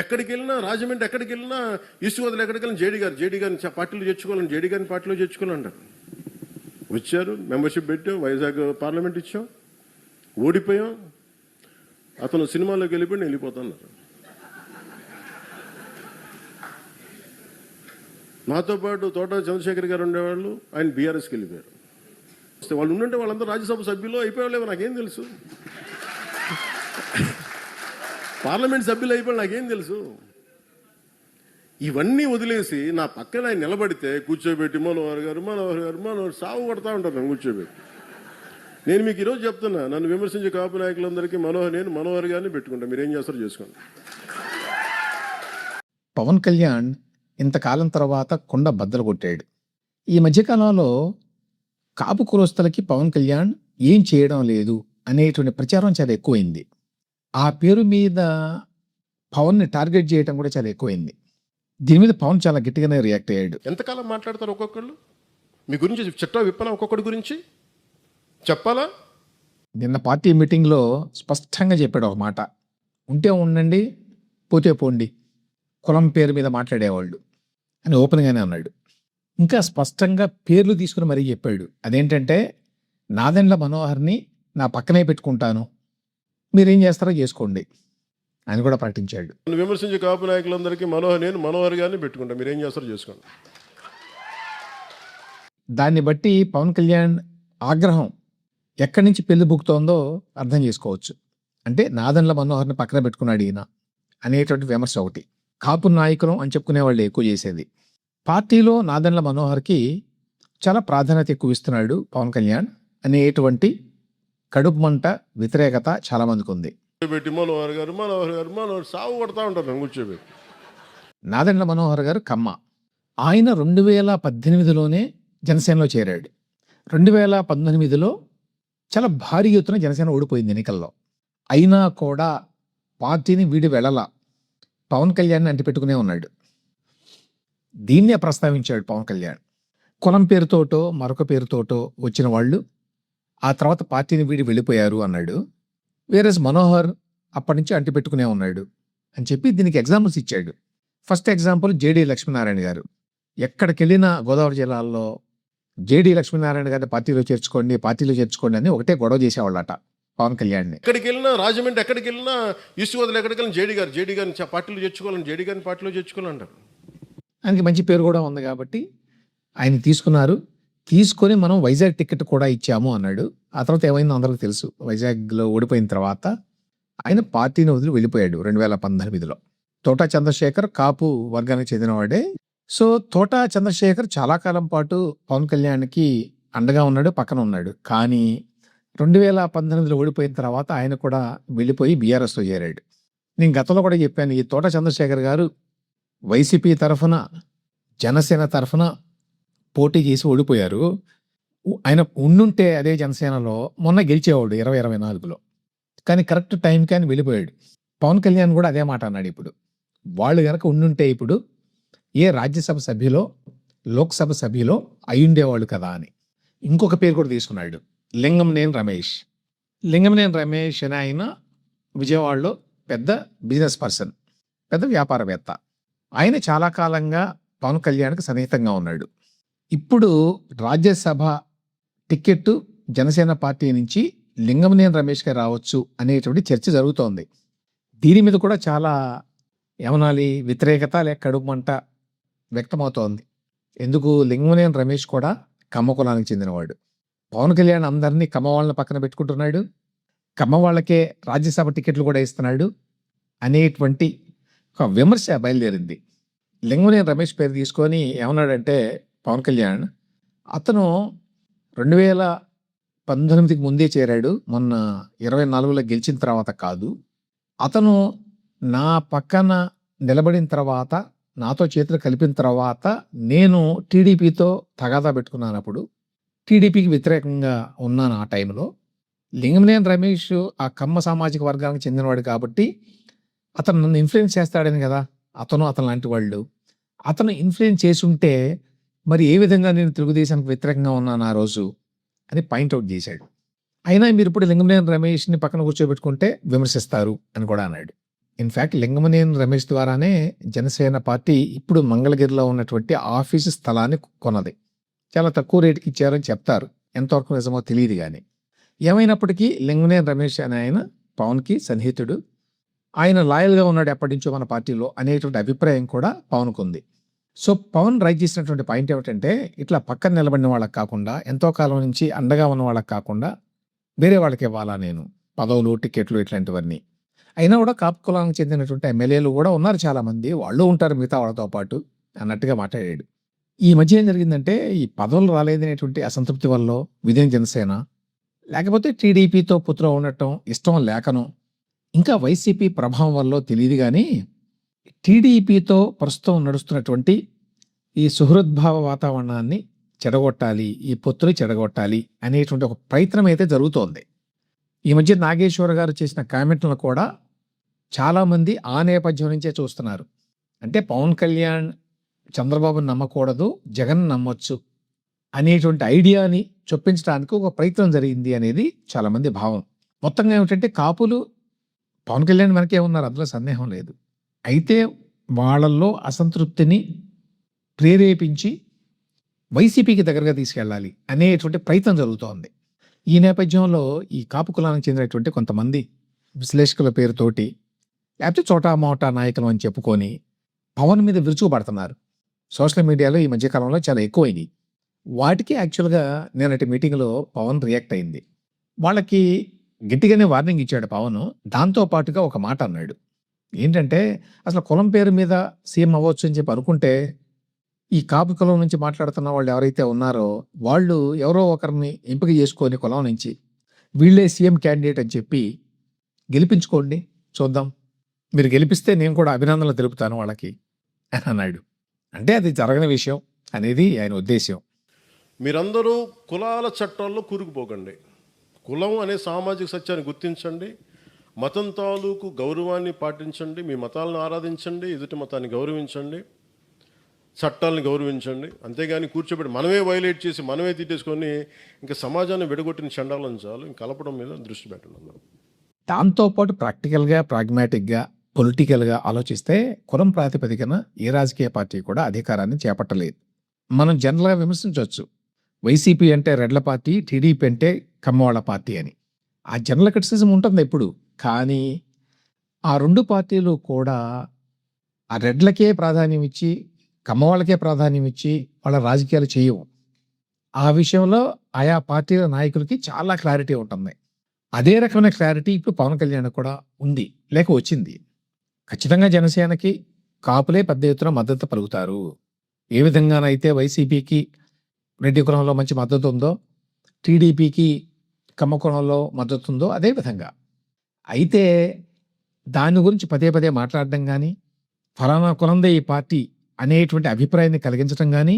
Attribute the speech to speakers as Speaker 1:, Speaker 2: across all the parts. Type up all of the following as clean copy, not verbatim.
Speaker 1: ఎక్కడికి వెళ్ళినా రాజమండ్రి, ఎక్కడికి వెళ్ళినా ఈస్ట్ గోదావరి ఎక్కడికి వెళ్ళినా జేడీ గారిని పార్టీలో చేర్చుకోవాలని, జేడీ గారిని పార్టీలో చేర్చుకోవాలంటారు. వచ్చారు, మెంబర్షిప్ పెట్టాం, వైజాగ్ పార్లమెంట్ ఇచ్చాం, ఓడిపోయాం. అతను సినిమాలోకి వెళ్ళిపోయి నేను వెళ్ళిపోతున్నారు. నాతో పాటు తోట చంద్రశేఖర్ గారు ఉండేవాళ్ళు, ఆయన బీఆర్ఎస్కి వెళ్ళిపోయారు. వాళ్ళు ఉండుంటే వాళ్ళందరూ రాజ్యసభ సభ్యులు అయిపోయాలేమో నాకేం తెలుసు, పార్లమెంట్ సభ్యులు అయిపోయి నాకేం తెలుసు. ఇవన్నీ వదిలేసి నా పక్కన ఆయన నిలబడితే కూర్చోబెట్టి మనోహర్ గారు సాగు కొడతా ఉంటారు నన్ను కూర్చోబెట్టి. నేను మీకు ఈరోజు చెప్తున్నా, నన్ను విమర్శించే కాపు నాయకులందరికీ నేను మనోహర్ గారిని పెట్టుకుంటా, మీరేం చేస్తారో చేసుకోండి.
Speaker 2: పవన్ కళ్యాణ్ ఇంతకాలం తర్వాత కుండ బద్దలు కొట్టాడు. ఈ మధ్యకాలంలో కాపు కులస్తులకి పవన్ కళ్యాణ్ ఏం చేయడం లేదు అనేటువంటి ప్రచారం చాలా ఎక్కువైంది. ఆ పేరు మీద పవన్ని టార్గెట్ చేయడం కూడా చాలా ఎక్కువైంది. దీని మీద పవన్ చాలా గట్టిగానే రియాక్ట్ అయ్యాడు.
Speaker 1: ఎంతకాలం మాట్లాడతారు ఒక్కొక్కళ్ళు? మీ గురించి చిట్టా విప్పలా, ఒక్కొక్కటి గురించి చెప్పాలా?
Speaker 2: నిన్న పార్టీ మీటింగ్లో స్పష్టంగా చెప్పాడు ఒక మాట, ఉంటే ఉండండి పోతే పోండి, కులం పేరు మీద మాట్లాడేవాళ్ళు అని ఓపెన్గానే అన్నాడు. ఇంకా స్పష్టంగా పేర్లు తీసుకుని మరీ చెప్పాడు. అదేంటంటే, నాదెండ్ల మనోహర్ని నా పక్కనే పెట్టుకుంటాను, మీరేం చేస్తారో చేసుకోండి అని కూడా ప్రకటించాడు.
Speaker 1: నన్ను విమర్శించే కాపు నాయకులందరికీ మనోహర్ గారిని పెట్టుకుంటా, మీరేం చేస్తారో చేసుకోండి.
Speaker 2: దాన్ని బట్టి పవన్ కళ్యాణ్ ఆగ్రహం ఎక్కడి నుంచి పెళ్లిబుకుతోందో అర్థం చేసుకోవచ్చు. అంటే నాదెండ్ల మనోహర్ని పక్కన పెట్టుకున్నాడు ఈయన అనేటువంటి విమర్శ ఒకటి. కాపు నాయకులు అని చెప్పుకునే వాళ్ళు ఎక్కువ చేసేది. పార్టీలో నాదెండ్ల మనోహర్కి చాలా ప్రాధాన్యత ఎక్కువ ఇస్తున్నాడు పవన్ కళ్యాణ్ అనేటువంటి కడుపు మంట, వ్యతిరేకత చాలా మందికి ఉంది.
Speaker 1: మనోహర్ గారు సాగు కొడతా ఉంటారు కూర్చోబెట్టి.
Speaker 2: నాదెండ్ల మనోహర్ గారు కమ్మ. ఆయన 2018లోనే జనసేనలో చేరాడు. 2019లో చాలా భారీ ఎత్తున జనసేన ఓడిపోయింది ఎన్నికల్లో. అయినా కూడా పార్టీని వీడి వెళ్ళలా, పవన్ కళ్యాణ్ని అంటిపెట్టుకునే ఉన్నాడు. దీన్నే ప్రస్తావించాడు పవన్ కళ్యాణ్. కులం పేరుతోటో మరొక పేరుతోటో వచ్చిన వాళ్ళు ఆ తర్వాత పార్టీని వీడి వెళ్ళిపోయారు అన్నాడు. వేరేస్ మనోహర్ అప్పటి నుంచి అంటిపెట్టుకునే ఉన్నాడు అని చెప్పి దీనికి ఎగ్జాంపుల్స్ ఇచ్చాడు. ఫస్ట్ ఎగ్జాంపుల్ జేడీ లక్ష్మీనారాయణ గారు. ఎక్కడికి వెళ్ళినా గోదావరి జిల్లాల్లో జేడీ లక్ష్మీనారాయణ గారిని పార్టీలో చేర్చుకోండి అని ఒకటే గొడవ చేసేవాళ్ళట పవన్ కళ్యాణ్ని.
Speaker 1: ఎక్కడికి వెళ్ళినా రాజమండ్రి, ఎక్కడికి వెళ్ళినా ఈస్ట్ గోదావరి ఎక్కడికి వెళ్ళినా జేడీ గారిని పార్టీలో చేర్చుకోవాలని, జేడీ గారిని పార్టీలో చేర్చుకోవాలంటారు.
Speaker 2: ఆయనకి మంచి పేరు కూడా ఉంది కాబట్టి ఆయన తీసుకున్నారు. తీసుకొని మనం వైజాగ్ టికెట్ కూడా ఇచ్చాము అన్నాడు. ఆ తర్వాత ఏమైందో అందరికీ తెలుసు. వైజాగ్లో ఓడిపోయిన తర్వాత ఆయన పార్టీని వదిలి వెళ్ళిపోయాడు 2018లో. తోటా చంద్రశేఖర్ కాపు వర్గానికి చెందినవాడే. సో తోటా చంద్రశేఖర్ చాలా కాలం పాటు పవన్ కళ్యాణ్కి అండగా ఉన్నాడు, పక్కన ఉన్నాడు. కానీ 2018లో ఓడిపోయిన తర్వాత ఆయన కూడా వెళ్ళిపోయి బీఆర్ఎస్లో చేరాడు. నేను గతంలో కూడా చెప్పాను, ఈ తోటా చంద్రశేఖర్ గారు వైసీపీ తరఫున, జనసేన తరఫున పోటీ చేసి ఓడిపోయారు. ఆయన ఉండుంటే అదే జనసేనలో మొన్న గెలిచేవాడు 2024లో. కానీ కరెక్ట్ టైంకి ఆయన వెళ్ళిపోయాడు. పవన్ కళ్యాణ్ కూడా అదే మాట అన్నాడు. ఇప్పుడు వాళ్ళు కనుక ఉండుంటే ఇప్పుడు ఏ రాజ్యసభ సభ్యులో, లోక్సభ సభ్యులో అయ్యుండేవాళ్ళు కదా అని. ఇంకొక పేరు కూడా తీసుకున్నాడు, లింగంనేని రమేష్. లింగంనేని రమేష్ అని ఆయన విజయవాడలో పెద్ద బిజినెస్ పర్సన్, పెద్ద వ్యాపారవేత్త. ఆయన చాలా కాలంగా పవన్ కళ్యాణ్కి సన్నిహితంగా ఉన్నాడు. ఇప్పుడు రాజ్యసభ టికెట్ జనసేన పార్టీ నుంచి లింగంనేని రమేష్ గారు రావచ్చు అనేటువంటి చర్చ జరుగుతోంది. దీని మీద కూడా చాలా ఏమనాలి, వ్యతిరేకత లేక కడుపుమంట వ్యక్తమవుతోంది. ఎందుకు? లింగంనేని రమేష్ కూడా కమ్మ కులానికి చెందినవాడు. పవన్ కళ్యాణ్ అందరినీ కమ్మ వాళ్ళని పక్కన పెట్టుకుంటున్నాడు, కమ్మ వాళ్ళకే రాజ్యసభ టికెట్లు కూడా ఇస్తున్నాడు అనేటువంటి ఒక విమర్శ బయలుదేరింది. లింగంనేని రమేష్ పేరు తీసుకొని ఏమన్నాడంటే పవన్ కళ్యాణ్, అతను 2019కి ముందే చేరాడు, మొన్న 24లో గెలిచిన తర్వాత కాదు. అతను నా పక్కన నిలబడిన తర్వాత, నాతో చేతులు కలిపిన తర్వాత నేను టీడీపీతో తగాదా పెట్టుకున్నానప్పుడు టీడీపీకి వ్యతిరేకంగా ఉన్నాను. ఆ టైంలో లింగంనేని రమేష్ ఆ కమ్మ సామాజిక వర్గానికి చెందినవాడు కాబట్టి అతను నన్ను ఇన్ఫ్లుయెన్స్ చేస్తాడని కదా, అతను లాంటి వాళ్ళు. అతను ఇన్ఫ్లుయెన్స్ చేసి ఉంటే మరి ఏ విధంగా నేను తెలుగుదేశానికి వ్యతిరేకంగా ఉన్నాను ఆ రోజు అని పాయింట్అవుట్ చేశాడు. అయినా మీరు ఇప్పుడు లింగంనేని రమేష్ని పక్కన కూర్చోబెట్టుకుంటే విమర్శిస్తారు అని కూడా అన్నాడు. ఇన్ఫ్యాక్ట్ లింగమనేని రమేష్ ద్వారానే జనసేన పార్టీ ఇప్పుడు మంగళగిరిలో ఉన్నటువంటి ఆఫీసు స్థలాన్ని కొన్నది. చాలా తక్కువ రేటుకి ఇచ్చారని చెప్తారు. ఎంతవరకు నిజమో తెలియదు కానీ, ఏమైనప్పటికీ లింగమనేని రమేష్ అనే ఆయన పవన్కి సన్నిహితుడు. ఆయన లాయల్గా ఉన్నాడు ఎప్పటి నుంచో మన పార్టీలో అనేటువంటి అభిప్రాయం కూడా పవన్కు ఉంది. సో పవన్ రైజ్ చేసినటువంటి పాయింట్ ఏమిటంటే, ఇట్లా పక్కన నిలబడిన వాళ్ళకి కాకుండా, ఎంతో కాలం నుంచి అండగా ఉన్న వాళ్ళకి కాకుండా వేరే వాళ్ళకి ఇవ్వాలా నేను పదవులు, టికెట్లు ఇట్లాంటివన్నీ. అయినా కూడా కాపు కులానికి చెందినటువంటి ఎమ్మెల్యేలు కూడా ఉన్నారు చాలామంది, వాళ్ళు ఉంటారు మిగతా వాళ్ళతో పాటు అన్నట్టుగా మాట్లాడాడు. ఈ మధ్య ఏం జరిగిందంటే, ఈ పదవులు రాలేదనేటువంటి అసంతృప్తి వల్ల విజయం జనసేన, లేకపోతే టీడీపీతో పుత్రం ఉండటం ఇష్టం లేకను, ఇంకా వైసీపీ ప్రభావం వల్ల తెలియదు కానీ, టీడీపీతో ప్రస్తుతం నడుస్తున్నటువంటి ఈ సుహృద్భావ వాతావరణాన్ని చెడగొట్టాలి, ఈ పొత్తుని చెడగొట్టాలి అనేటువంటి ఒక ప్రయత్నం అయితే జరుగుతోంది. ఈ మధ్య నాగేశ్వర గారు చేసిన కామెంట్లను కూడా చాలామంది ఆ నేపథ్యం నుంచే చూస్తున్నారు. అంటే పవన్ కళ్యాణ్ చంద్రబాబుని నమ్మకూడదు, జగన్ నమ్మొచ్చు అనేటువంటి ఐడియాని చొప్పించడానికి ఒక ప్రయత్నం జరిగింది అనేది చాలామంది భావం. మొత్తంగా ఏమిటంటే, కాపులు పవన్ కళ్యాణ్ వెనకే ఉన్నారు, అందులో సందేహం లేదు. అయితే వాళ్ళల్లో అసంతృప్తిని ప్రేరేపించి వైసీపీకి దగ్గరగా తీసుకెళ్ళాలి అనేటువంటి ప్రయత్నం జరుగుతోంది. ఈ నేపథ్యంలో ఈ కాపు కులానికి చెందినటువంటి కొంతమంది విశ్లేషకుల పేరుతోటి, లేకపోతే చోటా మోటా నాయకులు అని చెప్పుకొని పవన్ మీద విరుచుకుపడుతున్నారు. సోషల్ మీడియాలో ఈ మధ్యకాలంలో చాలా ఎక్కువైంది. వాటికి యాక్చువల్గా నేనటి మీటింగ్లో పవన్ రియాక్ట్ అయింది. వాళ్ళకి గట్టిగానే వార్నింగ్ ఇచ్చాడు పవన్. దాంతో పాటుగా ఒక మాట అన్నాడు. ఏంటంటే, అసలు కులం పేరు మీద సీఎం అవ్వచ్చు అని చెప్పి అనుకుంటే, ఈ కాపు కులం నుంచి మాట్లాడుతున్న వాళ్ళు ఎవరైతే ఉన్నారో వాళ్ళు ఎవరో ఒకరిని ఎంపిక చేసుకొని కులం నుంచి వీళ్ళే సీఎం క్యాండిడేట్ అని చెప్పి గెలిపించుకోండి, చూద్దాం, మీరు గెలిపిస్తే నేను కూడా అభినందనలు తెలుపుతాను వాళ్ళకి అని అన్నాడు. అంటే అది జరగని విషయం అనేది ఆయన ఉద్దేశం.
Speaker 1: మీరందరూ కులాల చట్టాల్లో కూరుకుపోకండి. కులం అనే సామాజిక సత్యాన్ని గుర్తించండి, మతం తాలూకు గౌరవాన్ని పాటించండి, మీ మతాలను ఆరాధించండి, ఎదుటి మతాన్ని గౌరవించండి, చట్టాలను గౌరవించండి. అంతేగాని కూర్చోబెట్టి మనమే వైలేట్ చేసి మనమే తిట్టేసుకొని ఇంకా సమాజాన్ని విడగొట్టిన చండాలం చాలు, ఇంక కలపడం మీద దృష్టి పెట్టండి.
Speaker 2: దాంతోపాటు ప్రాక్టికల్గా, ప్రాగ్మాటిక్గా, పొలిటికల్గా ఆలోచిస్తే కులం ప్రాతిపదికన ఏ రాజకీయ పార్టీ కూడా అధికారాన్ని చేపట్టలేదు. మనం జనరల్గా విమర్శించవచ్చు, వైసీపీ అంటే రెడ్ల పార్టీ, టీడీపీ అంటే కమ్మవాళ్ళ పార్టీ అని. ఆ జనరల్ క్రిటిసిజం ఉంటుంది ఎప్పుడు. కానీ ఆ రెండు పార్టీలు కూడా ఆ రెడ్లకే ప్రాధాన్యం ఇచ్చి, కమ్మవాళ్ళకే ప్రాధాన్యం ఇచ్చి వాళ్ళ రాజకీయాలు చేయవు. ఆ విషయంలో ఆయా పార్టీల నాయకులకి చాలా క్లారిటీ ఉంటుంది. అదే రకమైన క్లారిటీ ఇప్పుడు పవన్ కళ్యాణ్ కూడా ఉంది, లేక వచ్చింది. ఖచ్చితంగా జనసేనకి కాపులే పెద్ద ఎత్తున మద్దతు పలుకుతారు. ఏ విధంగానైతే వైసీపీకి రెడ్డి కులంలో మంచి మద్దతు ఉందో, టీడీపీకి కమ్మ కులంలో మద్దతు ఉందో అదే విధంగా. అయితే దాని గురించి పదే పదే మాట్లాడడం కానీ, ఫలానా కులందే ఈ పార్టీ అనేటువంటి అభిప్రాయాన్ని కలిగించడం కానీ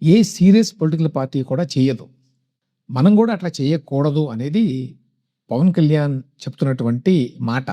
Speaker 2: ఏ సీరియస్ పొలిటికల్ పార్టీ కూడా చేయదు. మనం కూడా అట్లా చేయకూడదు అనేది పవన్ కళ్యాణ్ చెప్తున్నటువంటి మాట.